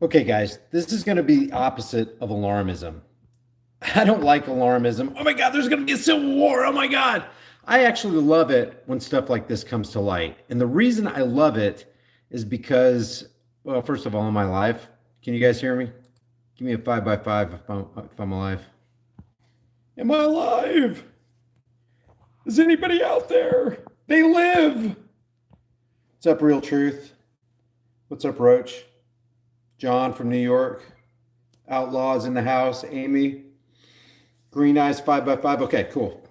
Okay, guys, this is going to be opposite of alarmism. I don't like alarmism. Oh my God, there's going to be a civil war. Oh my God. I actually love it when stuff like this comes to light. And the reason I love it is because, well, first of all, am I live? Can you guys hear me? Give me a 5 by 5 if I'm alive. Am I alive? Is anybody out there? They live. What's up, Real Truth? What's up, Roach? John from New York. Outlaws in the house. Amy. Green Eyes 5 by 5. Okay, cool.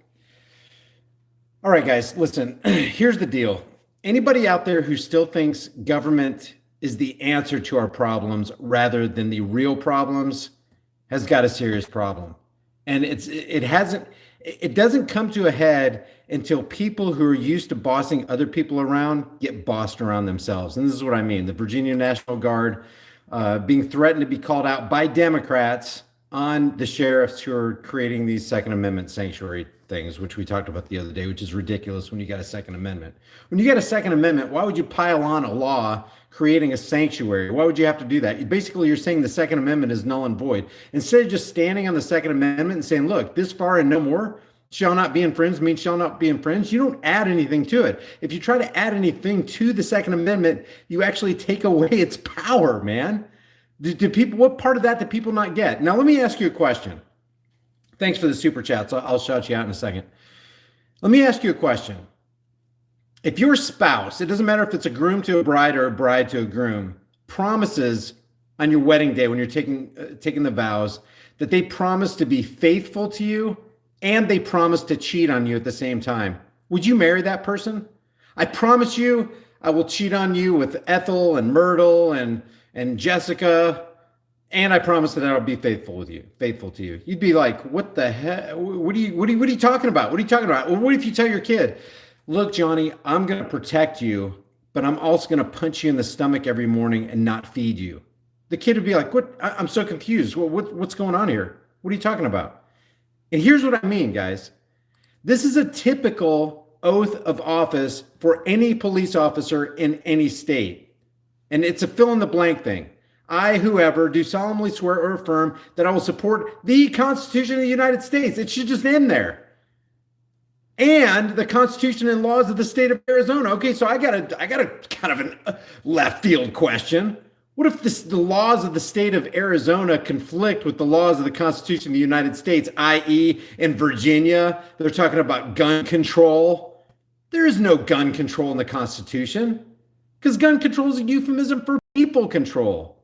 All right, guys, listen. Here's the deal. Anybody out there who still thinks government is the answer to our problems rather than the real problems has got a serious problem. And it doesn't come to a head until people who are used to bossing other people around get bossed around themselves. And this is what I mean. The Virginia National Guard being threatened to be called out by Democrats on the sheriffs who are creating these Second Amendment sanctuary things, which we talked about the other day, which is ridiculous when you got a Second Amendment. When you get a Second Amendment, why would you pile on a law creating a sanctuary? Why would you have to do that? Basically, you're saying the Second Amendment is null and void. Instead of just standing on the Second Amendment and saying, look, this far and no more, shall not be infringed means shall not be infringed. You don't add anything to it. If you try to add anything to the Second Amendment, you actually take away its power, man. Do people, what part of that do people not get? Now, let me ask you a question. Thanks for the super chats. I'll shout you out in a second. Let me ask you a question. If your spouse, it doesn't matter if it's a groom to a bride or a bride to a groom, promises on your wedding day when you're taking the vows that they promise to be faithful to you and they promise to cheat on you at the same time, would you marry that person? I promise you, I will cheat on you with Ethel and Myrtle and Jessica, and I promise that I'll be faithful to you. You'd be like, what the heck? What are you talking about? What are you talking about? Well, what if you tell your kid, look, Johnny, I'm going to protect you, but I'm also going to punch you in the stomach every morning and not feed you? The kid would be like, what? I'm so confused. What's going on here? What are you talking about? And here's what I mean, guys. This is a typical oath of office for any police officer in any state. And it's a fill in the blank thing. I, whoever, do solemnly swear or affirm that I will support the Constitution of the United States. It should just end there. And the Constitution and laws of the state of Arizona. Okay, so I got a kind of a left field question. What if the laws of the state of Arizona conflict with the laws of the Constitution of the United States, i.e., in Virginia, they're talking about gun control? There is no gun control in the Constitution because gun control is a euphemism for people control.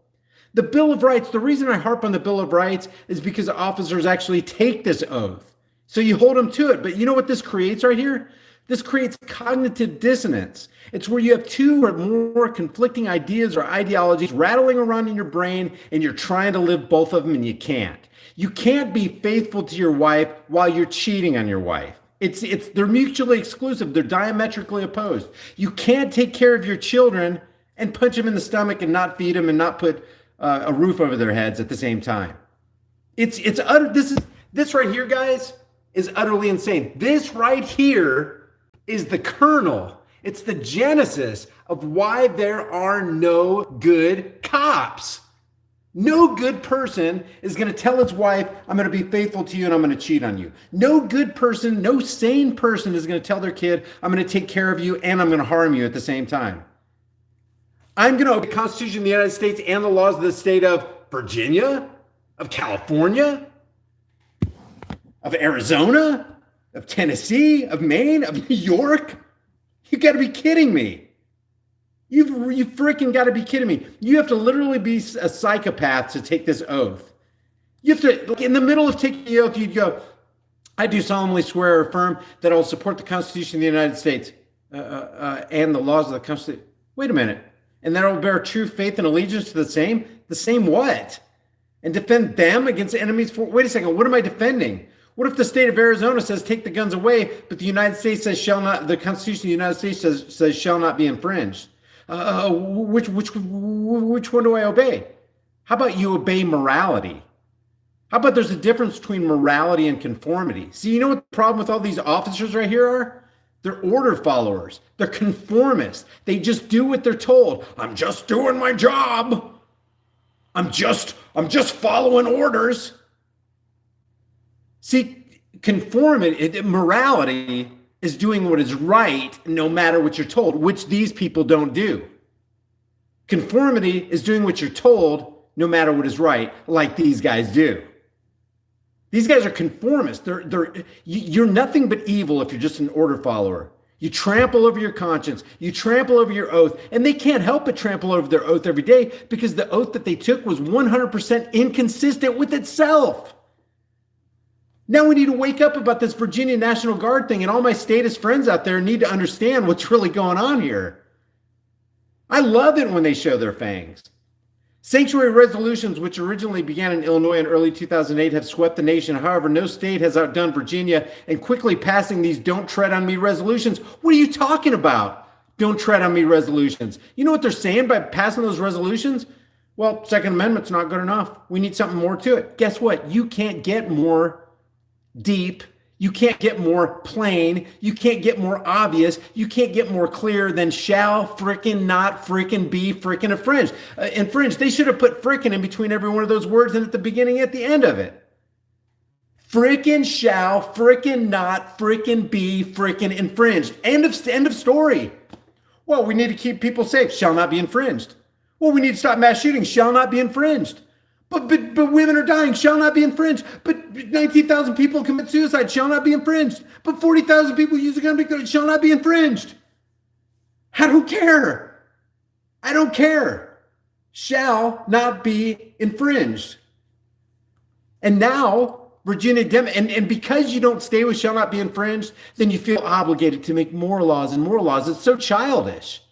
The Bill of Rights, the reason I harp on the Bill of Rights is because officers actually take this oath. So you hold them to it. But you know what this creates right here? This creates cognitive dissonance. It's where you have two or more conflicting ideas or ideologies rattling around in your brain and you're trying to live both of them and you can't. You can't be faithful to your wife while you're cheating on your wife. They're mutually exclusive. They're diametrically opposed. You can't take care of your children and punch them in the stomach and not feed them and not put a roof over their heads at the same time. It's utter. This right here, guys, is utterly insane. This right here is the kernel. It's the genesis of why there are no good cops. No good person is going to tell his wife, I'm going to be faithful to you and I'm going to cheat on you. No good person, no sane person is going to tell their kid, I'm going to take care of you and I'm going to harm you at the same time. I'm going to obey the Constitution of the United States and the laws of the state of Virginia, of California, of Arizona, of Tennessee, of Maine, of New York. You got to be kidding me. You freaking got to be kidding me. You have to literally be a psychopath to take this oath. You have to, like in the middle of taking the oath, you'd go, I do solemnly swear or affirm that I will support the Constitution of the United States and the laws of the Constitution. Wait a minute. And that I will bear true faith and allegiance to the same? The same what? And defend them against enemies for, wait a second, what am I defending? What if the state of Arizona says take the guns away, but the United States says shall not, the Constitution of the United States says shall not be infringed? Which one do I obey? How about you obey morality? How about there's a difference between morality and conformity? See, you know what the problem with all these officers right here are? They're order followers. They're conformists. They just do what they're told. I'm just doing my job. I'm just following orders. See, conformity, morality is doing what is right no matter what you're told, which these people don't do. Conformity is doing what you're told no matter what is right, like these guys do. These guys are conformists. You're nothing but evil if you're just an order follower. You trample over your conscience. You trample over your oath. And they can't help but trample over their oath every day because the oath that they took was 100% inconsistent with itself. Now we need to wake up about this Virginia National Guard thing, and all my statist friends out there need to understand what's really going on here. I love it when they show their fangs. Sanctuary resolutions, which originally began in Illinois in early 2008, have swept the nation. However, no state has outdone Virginia in quickly passing these "Don't Tread on Me" resolutions. What are you talking about? Don't tread on me resolutions. You know what they're saying by passing those resolutions? Well, Second Amendment's not good enough. We need something more to it. Guess what? You can't get more deep. You can't get more plain. You can't get more obvious. You can't get more clear than shall frickin' not frickin' be frickin' infringed. Infringed. They should have put frickin' in between every one of those words and at the beginning and at the end of it. Frickin' shall frickin' not frickin' be frickin' infringed. End of story. Well, we need to keep people safe. Shall not be infringed. Well, we need to stop mass shootings. Shall not be infringed. But women are dying, shall not be infringed. But 19,000 people commit suicide, shall not be infringed. But 40,000 people use a gun, shall not be infringed. I don't care. I don't care. Shall not be infringed. And now, Virginia, and because you don't stay with shall not be infringed, then you feel obligated to make more laws and more laws. It's so childish.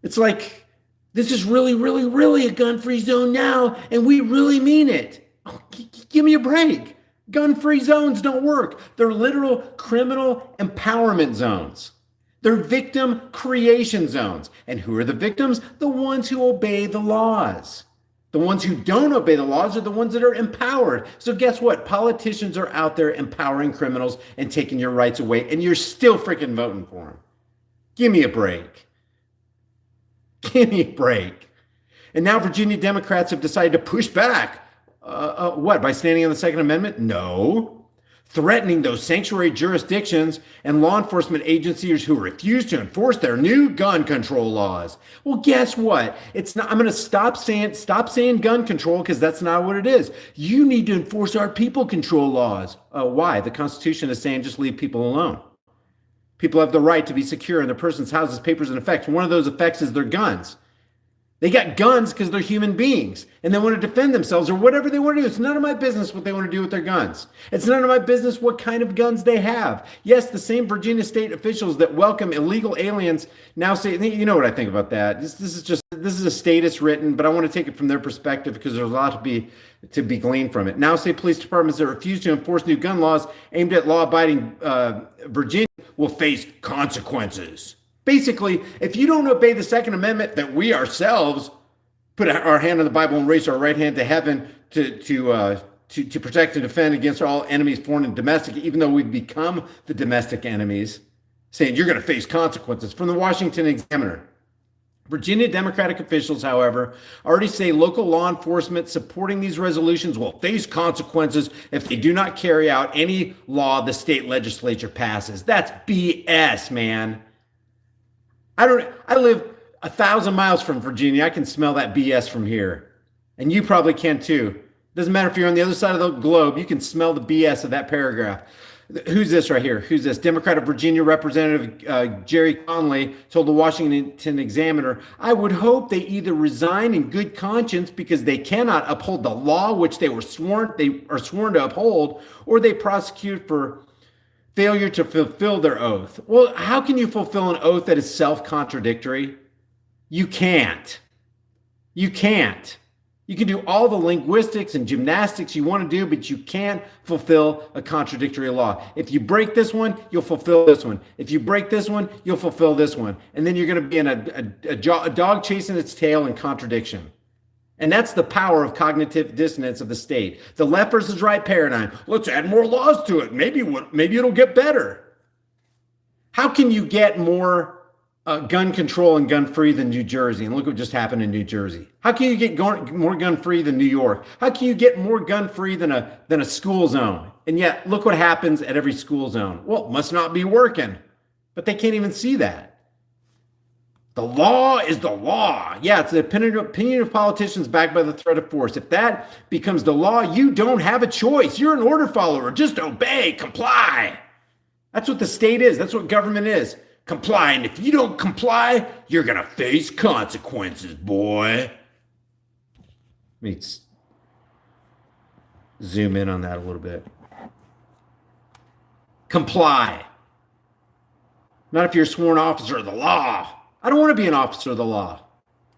It's like, this is really, really, really a gun-free zone now, and we really mean it. Oh, give me a break. Gun-free zones don't work. They're literal criminal empowerment zones. They're victim creation zones. And who are the victims? The ones who obey the laws. The ones who don't obey the laws are the ones that are empowered. So guess what? Politicians are out there empowering criminals and taking your rights away, and you're still freaking voting for them. Give me a break. Give me a break. And now Virginia Democrats have decided to push back. What? By standing on the Second Amendment? No. Threatening those sanctuary jurisdictions and law enforcement agencies who refuse to enforce their new gun control laws. Well, guess what? It's not. I'm going to stop saying gun control because that's not what it is. You need to enforce our people control laws. Why? The Constitution is saying just leave people alone. People have the right to be secure in their person's houses, papers, and effects. One of those effects is their guns. They got guns because they're human beings and they want to defend themselves or whatever they want to do. It's none of my business what they want to do with their guns. It's none of my business what kind of guns they have. Yes, the same Virginia state officials that welcome illegal aliens now say, you know what I think about that. This is a status written, but I want to take it from their perspective because there's a lot to be gleaned from it. Now say police departments that refuse to enforce new gun laws aimed at law-abiding Virginia will face consequences. Basically, if you don't obey the Second Amendment that we ourselves put our hand on the Bible and raise our right hand to heaven to protect and defend against all enemies, foreign and domestic, even though we've become the domestic enemies, saying you're going to face consequences. From the Washington Examiner. Virginia Democratic officials, however, already say local law enforcement supporting these resolutions will face consequences if they do not carry out any law the state legislature passes. That's BS, man. I live 1,000 miles from Virginia. I can smell that BS from here. And you probably can too. Doesn't matter if you're on the other side of the globe, you can smell the BS of that paragraph. Who's this right here? Who's this? Democrat of Virginia Representative Jerry Conley told the Washington Examiner, I would hope they either resign in good conscience because they cannot uphold the law which they are sworn to uphold, or they prosecute for failure to fulfill their oath. Well, how can you fulfill an oath that is self-contradictory? You can't. You can't. You can do all the linguistics and gymnastics you want to do, but you can't fulfill a contradictory law. If you break this one, you'll fulfill this one. If you break this one, you'll fulfill this one. And then you're going to be in a dog chasing its tail in contradiction. And that's the power of cognitive dissonance of the state. The left versus right paradigm. Let's add more laws to it. Maybe it'll get better. How can you get more gun control and gun free than New Jersey. And look what just happened in New Jersey. How can you get more gun free than New York? How can you get more gun free than a school zone? And yet, look what happens at every school zone. Well, it must not be working. But they can't even see that. The law is the law. Yeah, it's the opinion of politicians backed by the threat of force. If that becomes the law, you don't have a choice. You're an order follower. Just obey, comply. That's what the state is. That's what government is. Comply. And if you don't comply, you're going to face consequences, boy. Let me zoom in on that a little bit. Comply. Not if you're a sworn officer of the law. I don't want to be an officer of the law.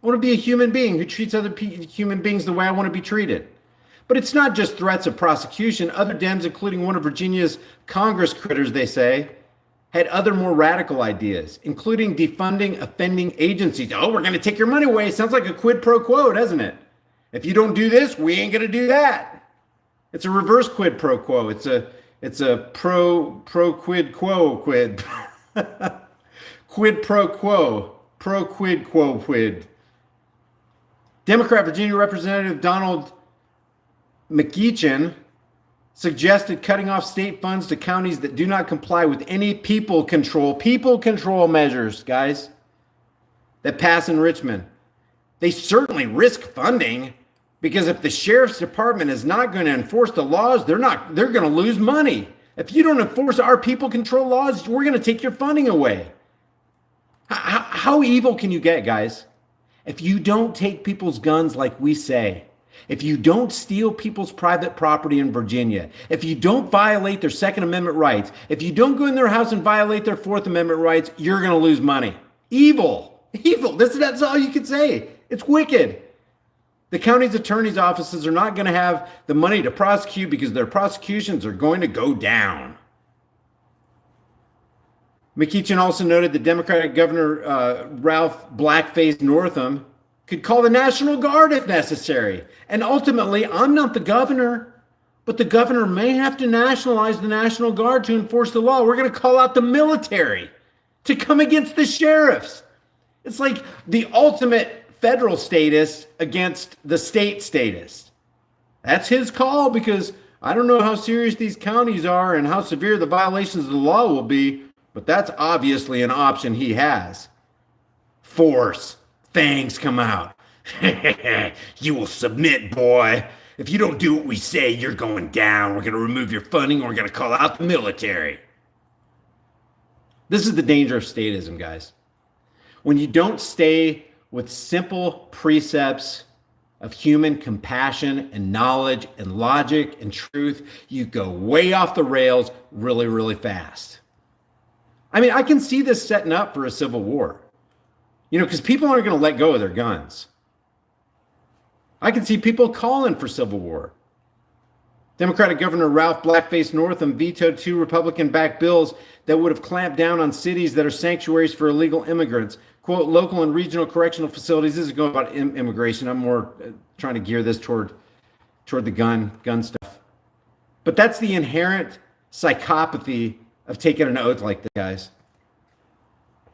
I want to be a human being who treats other human beings the way I want to be treated. But it's not just threats of prosecution. Other Dems, including one of Virginia's Congress critters, they say, had other more radical ideas, including defunding offending agencies. Oh, we're going to take your money away. Sounds like a quid pro quo, doesn't it? If you don't do this, we ain't going to do that. It's a reverse quid pro quo. It's a pro quid quo quid. Quid pro quo. Pro quid quo quid. Democrat Virginia Representative Donald McEachin suggested cutting off state funds to counties that do not comply with any people control measures, guys, that pass in Richmond. They certainly risk funding because if the sheriff's department is not going to enforce the laws, they're going to lose money. If you don't enforce our people control laws, we're going to take your funding away. How evil can you get, guys? If you don't take people's guns like we say, if you don't steal people's private property in Virginia, if you don't violate their Second Amendment rights, if you don't go in their house and violate their Fourth Amendment rights, you're going to lose money. Evil. That's all you can say. It's wicked. The county's attorney's offices are not going to have the money to prosecute because their prosecutions are going to go down. McEachin also noted that Democratic Governor Ralph Blackface Northam could call the National Guard if necessary. And ultimately, I'm not the governor, but the governor may have to nationalize the National Guard to enforce the law. We're going to call out the military to come against the sheriffs. It's like the ultimate federal statist against the state statist. That's his call because I don't know how serious these counties are and how severe the violations of the law will be, but that's obviously an option he has. Force. Fangs come out. You will submit, boy. If you don't do what we say, you're going down. We're going to remove your funding. We're going to call out the military. This is the danger of statism, guys. When you don't stay with simple precepts of human compassion and knowledge and logic and truth, you go way off the rails really, really fast. I mean, I can see this setting up for a civil war. Because people aren't going to let go of their guns. I can see people calling for civil war. Democratic Governor Ralph Blackface Northam vetoed 2 Republican-backed bills that would have clamped down on cities that are sanctuaries for illegal immigrants. Quote, local and regional correctional facilities. This is going about immigration. I'm more trying to gear this toward the gun stuff. But that's the inherent psychopathy of taking an oath like this, guys.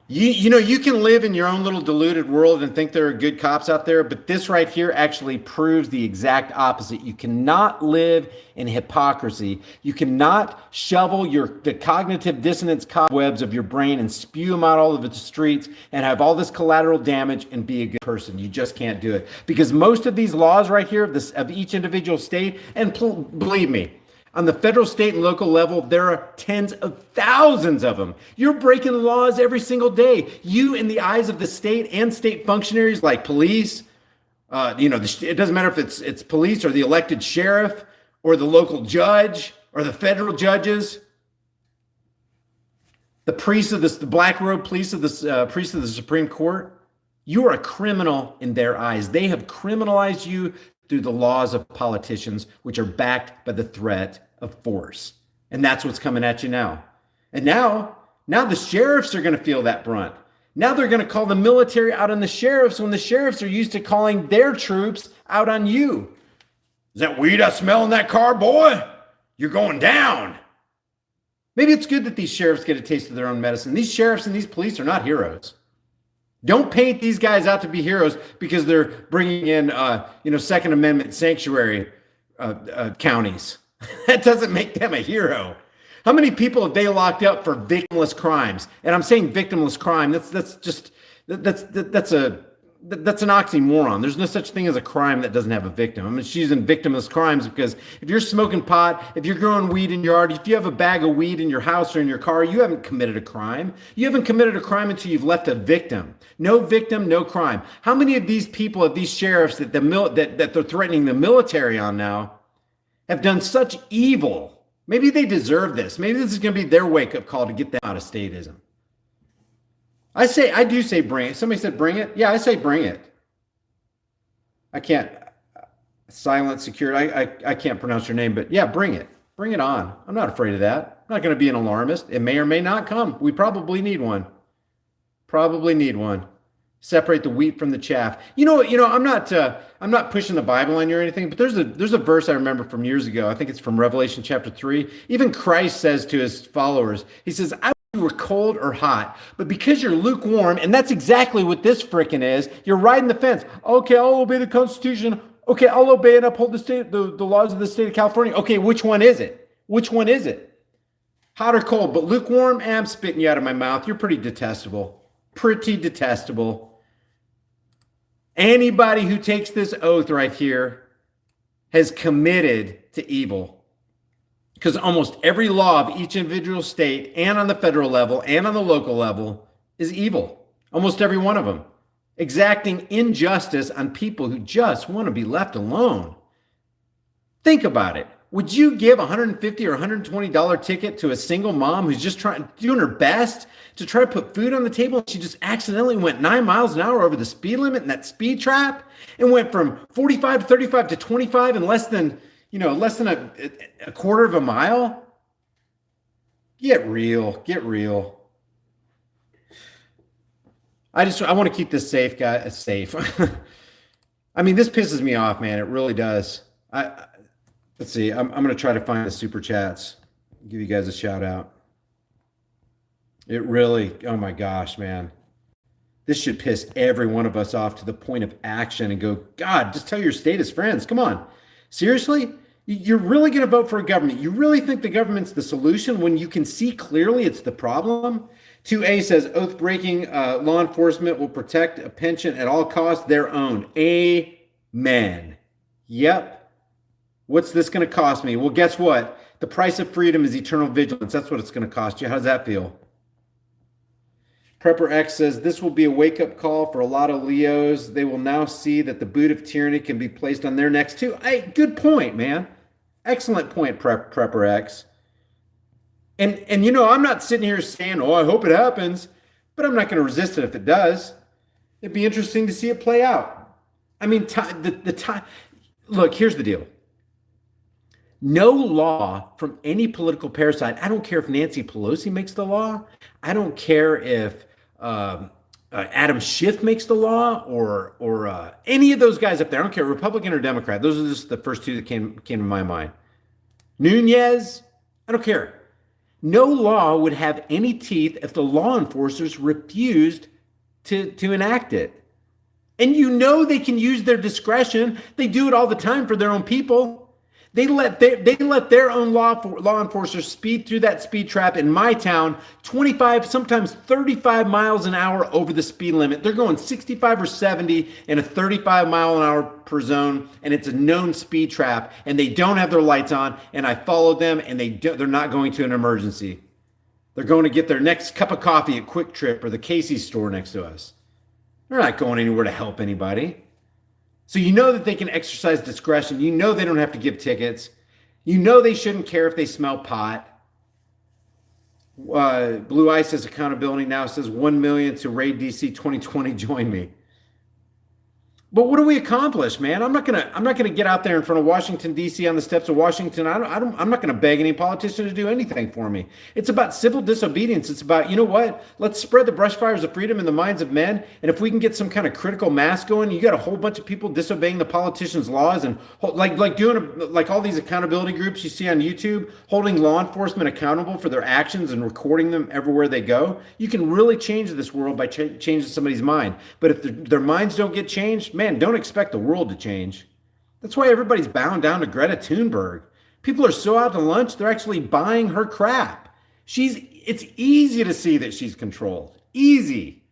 You can live in your own little deluded world and think there are good cops out there, but this right here actually proves the exact opposite. You cannot live in hypocrisy. You cannot shovel the cognitive dissonance cobwebs of your brain and spew them out all over the streets and have all this collateral damage and be a good person. You just can't do it. Because most of these laws right here of each individual state, and believe me, on the federal, state, and local level, there are tens of thousands of them. You're breaking laws every single day. You, in the eyes of the state and state functionaries like police, it doesn't matter if it's police or the elected sheriff or the local judge or the federal judges, the priests of the black robe priests of the Supreme Court. You are a criminal in their eyes. They have criminalized you through the laws of politicians, which are backed by the threat of force. And that's what's coming at you now. And now the sheriffs are going to feel that brunt. Now they're going to call the military out on the sheriffs when the sheriffs are used to calling their troops out on you. Is that weed I smell in that car, boy? You're going down. Maybe it's good that these sheriffs get a taste of their own medicine. These sheriffs and these police are not heroes. Don't paint these guys out to be heroes because they're bringing in, Second Amendment sanctuary counties. That doesn't make them a hero. How many people have they locked up for victimless crimes? And I'm saying victimless crime. That's an oxymoron. There's no such thing as a crime that doesn't have a victim. I mean, she's in victimless crimes because if you're smoking pot, if you're growing weed in your yard, if you have a bag of weed in your house or in your car, you haven't committed a crime. You haven't committed a crime until you've left a victim. No victim, no crime. How many of these people, of these sheriffs that they're threatening the military on now, have done such evil? Maybe they deserve this. Maybe this is going to be their wake-up call to get them out of statism. I do say bring it. Somebody said bring it. Yeah, I say bring it. I can't, silent secured. I can't pronounce your name, but yeah, bring it. Bring it on. I'm not afraid of that. I'm not going to be an alarmist. It may or may not come. We probably need one. Probably need one. Separate the wheat from the chaff. I'm not pushing the Bible on you or anything, but there's a verse I remember from years ago. I think it's from Revelation chapter 3. Even Christ says to his followers, he says, I you were cold or hot, but because you're lukewarm, and that's exactly what this frickin' is, you're riding the fence. Okay, I'll obey the Constitution. Okay, I'll obey and uphold the laws of the state of California. Okay, which one is it? Which one is it? Hot or cold, but lukewarm, I'm spitting you out of my mouth. You're pretty detestable. Pretty detestable. Anybody who takes this oath right here has committed to evil. Because almost every law of each individual state and on the federal level and on the local level is evil. Almost every one of them. Exacting injustice on people who just want to be left alone. Think about it. Would you give a $150 or $120 ticket to a single mom who's just doing her best to try to put food on the table? She just accidentally went 9 miles an hour over the speed limit in that speed trap and went from 45 to 35 to 25 in less than a quarter of a mile? Get real. Get real. I want to keep this safe, guys. Safe. I mean, this pisses me off, man. It really does. Let's see. I'm going to try to find the super chats. Give you guys a shout out. It really, oh my gosh, man. This should piss every one of us off to the point of action and go, God, just tell your status friends. Come on. Seriously? You're really going to vote for a government? You really think the government's the solution when you can see clearly it's the problem? 2A says oath-breaking law enforcement will protect a pension at all costs, their own. Amen. Yep. What's this going to cost me? Well, guess what? The price of freedom is eternal vigilance. That's what it's going to cost you. How does that feel? Prepper X says, this will be a wake-up call for a lot of Leos. They will now see that the boot of tyranny can be placed on their necks too. Good point, man. Excellent point, Prepper X. And I'm not sitting here saying, oh, I hope it happens, but I'm not going to resist it if it does. It'd be interesting to see it play out. I mean, look, here's the deal. No law from any political parasite. I don't care if Nancy Pelosi makes the law. I don't care if Adam Schiff makes the law or any of those guys up there. I don't care, Republican or Democrat. Those are just the first two that came to my mind. Nunez, I don't care. No law would have any teeth if the law enforcers refused to enact it. And they can use their discretion. They do it all the time for their own people. They let their own law enforcers speed through that speed trap in my town 25, sometimes 35 miles an hour over the speed limit. They're going 65 or 70 in a 35 mile an hour per zone, and it's a known speed trap, and they don't have their lights on, and I followed them, and they're not going to an emergency. They're going to get their next cup of coffee at Quick Trip or the Casey's store next to us. They're not going anywhere to help anybody. So that they can exercise discretion. They don't have to give tickets. They shouldn't care if they smell pot. Blue Ice says accountability now says 1 million to raid DC 2020. Join me. But what do we accomplish, man? I'm not gonna get out there in front of Washington D.C. on the steps of Washington. I'm not gonna beg any politician to do anything for me. It's about civil disobedience. It's about, you know what? Let's spread the brush fires of freedom in the minds of men. And if we can get some kind of critical mass going, you got a whole bunch of people disobeying the politicians' laws and like doing like all these accountability groups you see on YouTube, holding law enforcement accountable for their actions and recording them everywhere they go. You can really change this world by changing somebody's mind. But if their minds don't get changed, man, don't expect the world to change. That's why everybody's bound down to Greta Thunberg. People are so out to lunch, they're actually buying her crap. It's easy to see that she's controlled. Easy.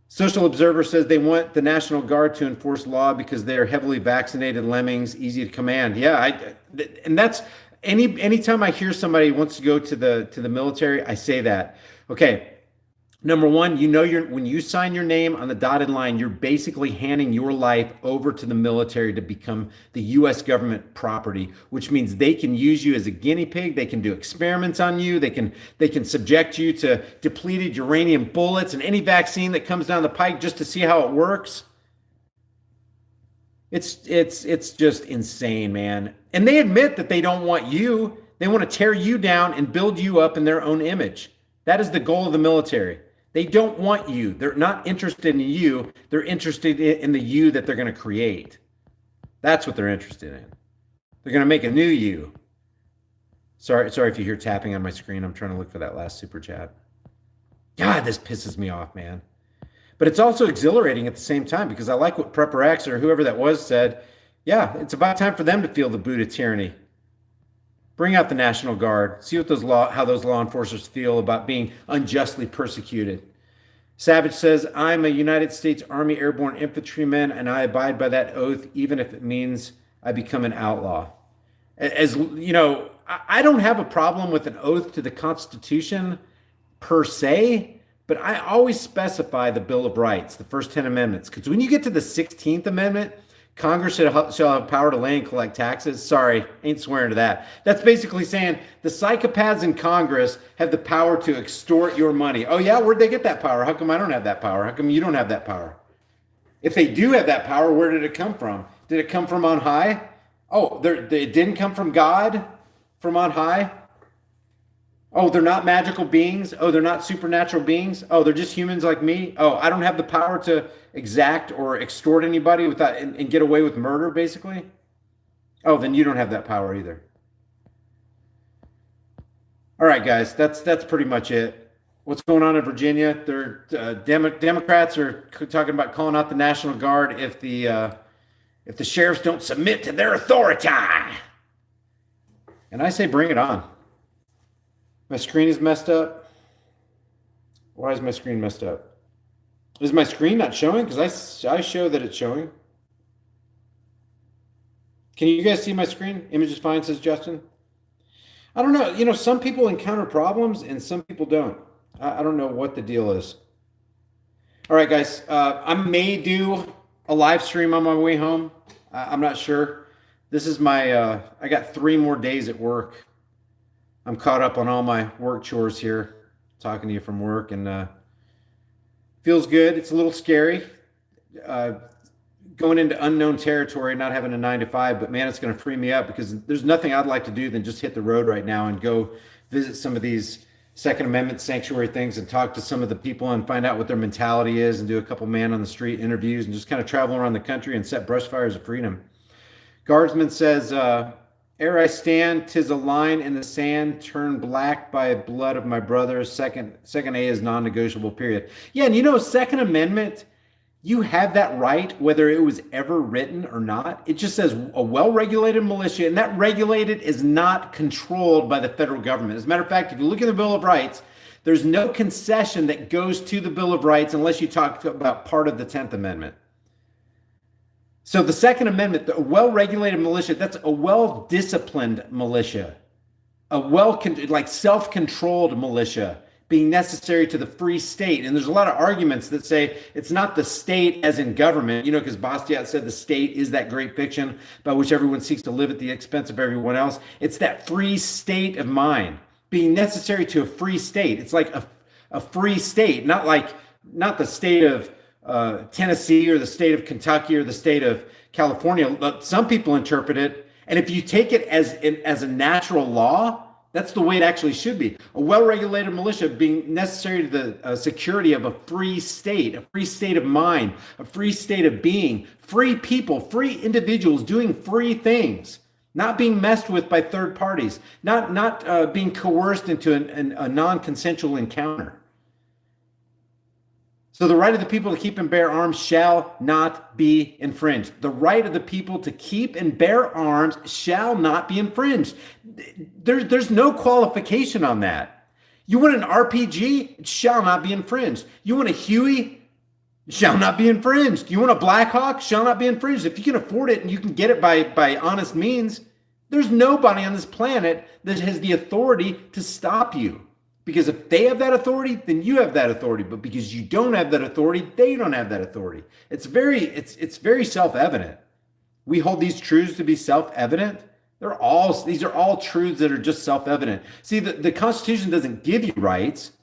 Social Observer says they want the National Guard to enforce law because they are heavily vaccinated lemmings, easy to command. Yeah, and that's anytime I hear somebody wants to go to the military, I say that. Okay, number one, when you sign your name on the dotted line, you're basically handing your life over to the military to become the US government property, which means they can use you as a guinea pig, they can do experiments on you, they can subject you to depleted uranium bullets and any vaccine that comes down the pike just to see how it works. It's just insane, man. And they admit that they don't want you. They want to tear you down and build you up in their own image. That is the goal of the military. They don't want you. They're not interested in you. They're interested in the you that they're going to create. That's what they're interested in. They're going to make a new you. Sorry if you hear tapping on my screen. I'm trying to look for that last super chat. God, this pisses me off, man. But it's also exhilarating at the same time because I like what Prepper X or whoever that was said. Yeah, it's about time for them to feel the boot of tyranny. Bring out the National Guard. See what how those law enforcers feel about being unjustly persecuted. Savage says, I'm a United States Army Airborne Infantryman, and I abide by that oath, even if it means I become an outlaw. As you know, I don't have a problem with an oath to the Constitution per se, but I always specify the Bill of Rights, the first 10 amendments. Because when you get to the 16th Amendment, Congress shall have power to lay and collect taxes. Sorry, ain't swearing to that. That's basically saying the psychopaths in Congress have the power to extort your money. Oh yeah, where'd they get that power? How come I don't have that power? How come you don't have that power? If they do have that power, where did it come from? Did it come from on high? Oh, it didn't come from God from on high? Oh, they're not magical beings? Oh, they're not supernatural beings? Oh, they're just humans like me? Oh, I don't have the power to exact or extort anybody without and get away with murder, basically? Oh, then you don't have that power either. All right, guys, that's pretty much it. What's going on in Virginia? Democrats are talking about calling out the National Guard if the sheriffs don't submit to their authority. And I say bring it on. My screen is messed up. Why is my screen messed up? Is my screen not showing? Because I show that it's showing. Can you guys see my screen? Image is fine, says Justin. I don't know. You know, some people encounter problems and some people don't. I don't know what the deal is. All right, guys. I may do a live stream on my way home. I'm not sure. This is my, I got 3 more days at work. I'm caught up on all my work chores here, talking to you from work, and feels good. It's a little scary going into unknown territory, not having a 9 to 5, but man, it's going to free me up because there's nothing I'd like to do than just hit the road right now and go visit some of these Second Amendment sanctuary things and talk to some of the people and find out what their mentality is and do a couple man on the street interviews and just kind of travel around the country and set brush fires of freedom. Guardsman says, ere I stand, 'tis a line in the sand, turned black by blood of my brothers. Second A is non-negotiable, period. Yeah, and you know, Second Amendment, you have that right, whether it was ever written or not. It just says a well-regulated militia, and that regulated is not controlled by the federal government. As a matter of fact, if you look at the Bill of Rights, there's no concession that goes to the Bill of Rights unless you talk about part of the 10th Amendment. So the Second Amendment, a well-regulated militia, that's a well-disciplined militia, a self-controlled militia being necessary to the free state. And there's a lot of arguments that say it's not the state as in government, you know, because Bastiat said the state is that great fiction by which everyone seeks to live at the expense of everyone else. It's that free state of mind being necessary to a free state. It's like a free state, not the state of Tennessee or the state of Kentucky or the state of California. Some people interpret it, and if you take it as a natural law, that's the way it actually should be. A well-regulated militia being necessary to the security of a free state of mind, a free state of being, free people, free individuals doing free things, not being messed with by third parties, not being coerced into a non-consensual encounter. So the right of the people to keep and bear arms shall not be infringed. The right of the people to keep and bear arms shall not be infringed. There's no qualification on that. You want an RPG? It shall not be infringed. You want a Huey? It shall not be infringed. You want a Blackhawk? Shall not be infringed. If you can afford it and you can get it by honest means, there's nobody on this planet that has the authority to stop you. Because if they have that authority, then you have that authority. But because you don't have that authority, they don't have that authority. It's very self-evident. We hold these truths to be self-evident. These are all truths that are just self-evident. See, the Constitution doesn't give you rights.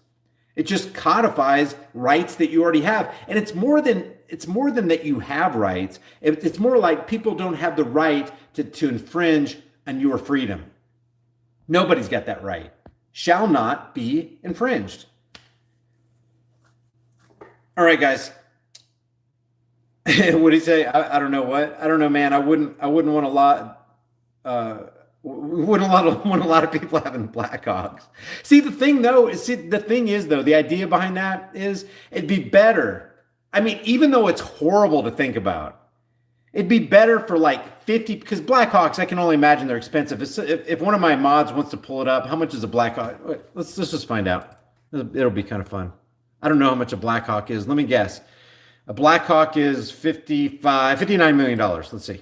It just codifies rights that you already have. And it's more than that you have rights. It's more like people don't have the right to infringe on your freedom. Nobody's got that right. Shall not be infringed. All right, guys. What do you say? I don't know what. I don't know, man. I wouldn't want a lot. Wouldn't want a lot of people having Blackhawks. See, the thing is the idea behind that is it'd be better. I mean, even though it's horrible to think about, it'd be better for like 50, because Blackhawks, I can only imagine they're expensive. If one of my mods wants to pull it up, how much is a Blackhawk? Let's just find out. It'll be kind of fun. I don't know how much a Blackhawk is. Let me guess. A Blackhawk is $59 million. Let's see.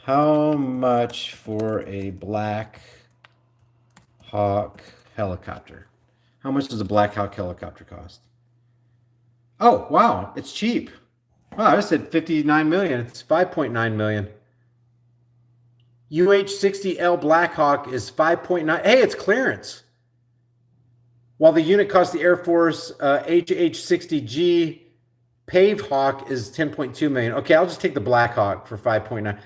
How much for a Black Hawk helicopter? How much does a Black Hawk helicopter cost? Oh, wow. It's cheap. Wow, I said 59 million. It's 5.9 million. UH-60L Blackhawk is 5.9. Hey, it's clearance. While the unit cost the Air Force HH-60G Pave Hawk is 10.2 million. Okay, I'll just take the Blackhawk for 5.9.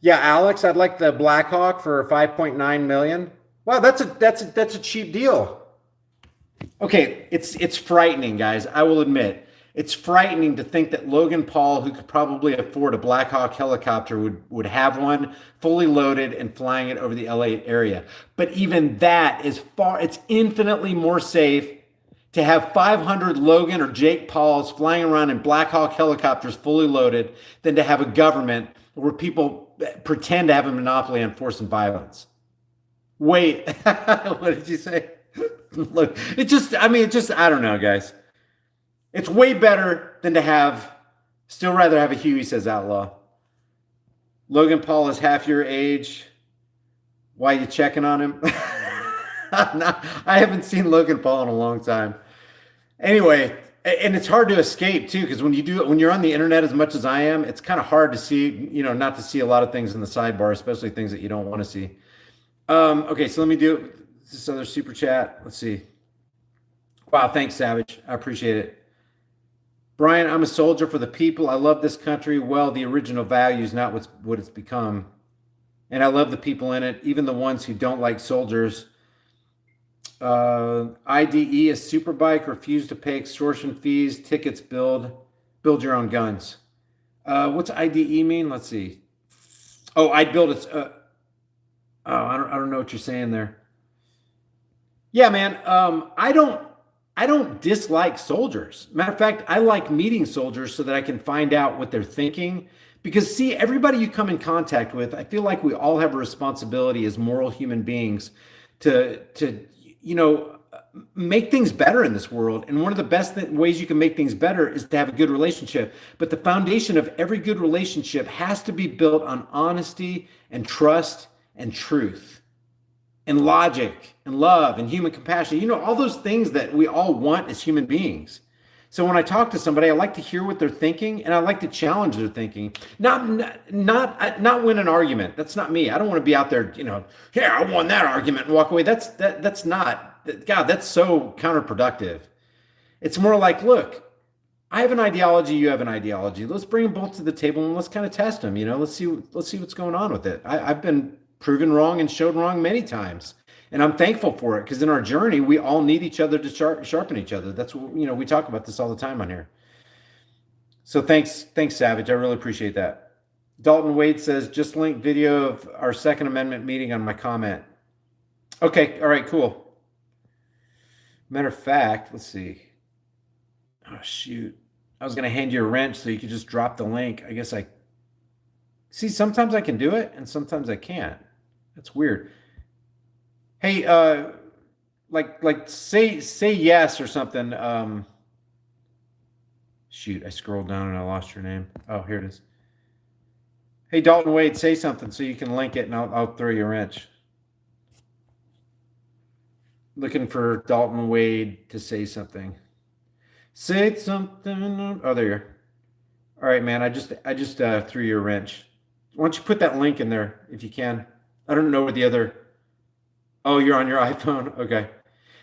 Yeah, Alex, I'd like the Blackhawk for 5.9 million. Wow, that's a cheap deal. Okay, it's frightening, guys. I will admit. It's frightening to think that Logan Paul, who could probably afford a Black Hawk helicopter, would have one fully loaded and flying it over the LA area. But even that it's infinitely more safe to have 500 Logan or Jake Pauls flying around in Black Hawk helicopters fully loaded than to have a government where people pretend to have a monopoly on force and violence. Wait, what did you say? Look, I don't know, guys. It's way better than still rather have a Huey, says Outlaw. Logan Paul is half your age. Why are you checking on him? I haven't seen Logan Paul in a long time. Anyway, and it's hard to escape too, because when you're on the internet as much as I am, it's kind of hard to see, not to see a lot of things in the sidebar, especially things that you don't want to see. Okay, so let me do this other super chat. Let's see. Wow, thanks, Savage. I appreciate it. Brian, I'm a soldier for the people. I love this country. Well, the original values, not what it's become. And I love the people in it, even the ones who don't like soldiers. IDE, a superbike, refuse to pay extortion fees, tickets, build your own guns. What's IDE mean? Let's see. Oh, I'd build it. I don't know what you're saying there. Yeah, man. I don't dislike soldiers. Matter of fact, I like meeting soldiers so that I can find out what they're thinking. Because see, everybody you come in contact with, I feel like we all have a responsibility as moral human beings to make things better in this world. And one of the best ways you can make things better is to have a good relationship. But the foundation of every good relationship has to be built on honesty and trust and truth and logic and love and human compassion, all those things that we all want as human beings. So when I talk to somebody, I like to hear what they're thinking, and I like to challenge their thinking, not win an argument. That's not me. I don't want to be out there, yeah, I won that argument and walk away. That's not, God, that's so counterproductive. It's more like, look, I have an ideology, you have an ideology. Let's bring them both to the table and let's kind of test them. Let's see what's going on with it. I've been proven wrong and shown wrong many times, and I'm thankful for it because in our journey, we all need each other to sharpen each other. That's what we talk about this all the time on here. So thanks, Savage. I really appreciate that. Dalton Wade says just link video of our Second Amendment meeting on my comment. Okay, all right, cool. Matter of fact, let's see. Oh shoot. I was going to hand you a wrench so you could just drop the link. I guess I see sometimes I can do it and sometimes I can't. That's weird. Hey, like say yes or something. Shoot, I scrolled down and I lost your name. Oh, here it is. Hey, Dalton Wade, say something so you can link it and I'll throw you a wrench. Looking for Dalton Wade to say something. Say something. Oh, there you are. All right, man. I just threw you a wrench. Why don't you put that link in there if you can? I don't know where the other. Oh, you're on your iPhone. Okay.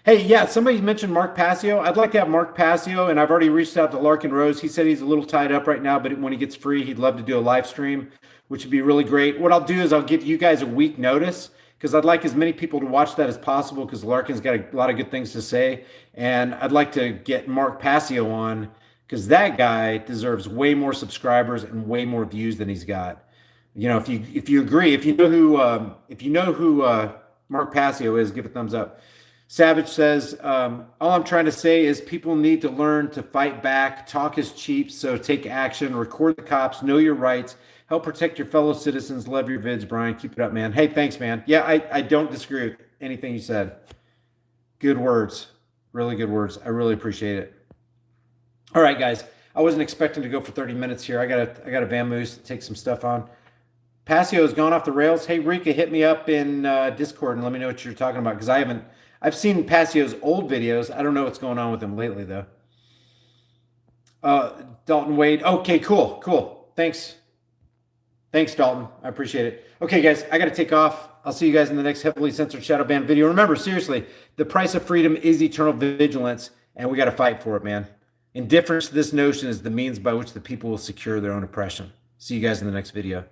Hey, yeah. Somebody mentioned Mark Passio. I'd like to have Mark Passio, and I've already reached out to Larkin Rose. He said he's a little tied up right now, but when he gets free, he'd love to do a live stream, which would be really great. What I'll do is I'll give you guys a week notice because I'd like as many people to watch that as possible because Larkin's got a lot of good things to say. And I'd like to get Mark Passio on because that guy deserves way more subscribers and way more views than he's got. If you agree, if you know who Mark Passio is, give a thumbs up. Savage says, all I'm trying to say is people need to learn to fight back. Talk is cheap, so take action. Record the cops. Know your rights. Help protect your fellow citizens. Love your vids, Brian. Keep it up, man. Hey, thanks, man. Yeah, I don't disagree with anything you said. Good words. Really good words. I really appreciate it. All right, guys. I wasn't expecting to go for 30 minutes here. I got a vamoose to take some stuff on. Passio has gone off the rails. Hey, Rika, hit me up in Discord and let me know what you're talking about because I've seen Passio's old videos. I don't know what's going on with him lately, though. Dalton Wade. Okay, cool. Thanks, Dalton. I appreciate it. Okay, guys, I got to take off. I'll see you guys in the next heavily censored shadow ban video. Remember, seriously, the price of freedom is eternal vigilance, and we got to fight for it, man. Indifference to this notion is the means by which the people will secure their own oppression. See you guys in the next video.